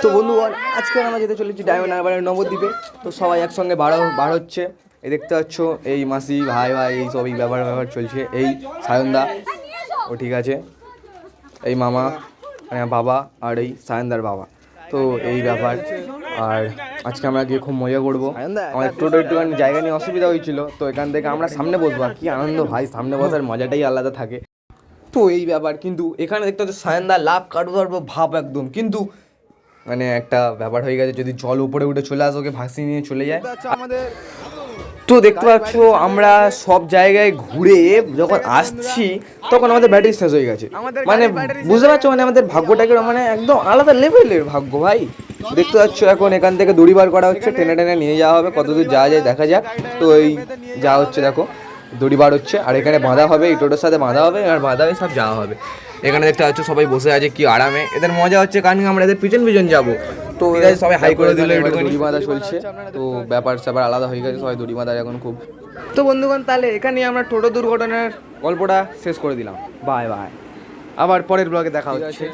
তো বন্ধুগণ, আজকে আমরা যেতে চলেছি ডায়মন্ড হারবারের নবদ্বীপে। তো সবাই একসঙ্গে বার হচ্ছে। এই দেখতে পাচ্ছ, এই মাসি ভাই এই সব এই ব্যাপার চলছে। এই সায়নদা, ও ঠিক আছে, এই মামা মানে বাবা, আর এই সায়নদার বাবা। তো এই ব্যাপার। আর আজকে আমরা গিয়ে খুব মজা করবো। আমাদের টোটো একটুখানি জায়গা নিয়ে অসুবিধা হয়েছিল, তো এখান থেকে আমরা সামনে বসবো। আর কি আনন্দ ভাই, সামনে বসার মজাটাই আলাদা থাকে। তো এই ব্যাপার। কিন্তু এখানে দেখতে হচ্ছে সায়নদা লাভ কাটবো ভাব একদম, কিন্তু মানে একটা ব্যাপার হয়ে গেছে, যদি জল উপরে উঠে চলে আসে, ওকে ভাসিয়ে নিয়ে চলে যায়। তো দেখতে পাচ্ছ, আমরা সব জায়গায় ঘুরে যখন আসছি তখন আমাদের ব্যাটারি শেষ হয়ে গেছে। মানে বুঝতে পারছো, মানে আমাদের ভাগ্যটাকে মানে একদম আলাদা লেভেলের ভাগ্য ভাই। দেখতে পাচ্ছ, এখন এখান থেকে দড়ি বার করা হচ্ছে, টেনে টেনে নিয়ে যাওয়া হবে, কতদূর যাওয়া যায় দেখা যাক। তো এই যা হচ্ছে দেখো, দড়ি বার হচ্ছে, আর এখানে বাঁধা হবে, এই টোটোর সাথে বাঁধা হবে, আর বাঁধা হয়ে সব যাওয়া হবে। এখানে দেখতে পাচ্ছ সবাই বসে আছে কি আরামে, এদের মজা হচ্ছে, কারণ আমরা এদের পিছন যাবো। তো এরা সবাই হাই করে দিল, দড়ি বাঁধা চলছে। তো ব্যাপার স্যাপার আলাদা হয়ে গেছে, সবাই দড়ি বাঁধা এখন খুব। তো বন্ধুগণ, তাহলে এখানে আমরা টোটো দুর্ঘটনার গল্পটা শেষ করে দিলাম। বাই বাই, আবার পরের ব্লগে দেখা হচ্ছে।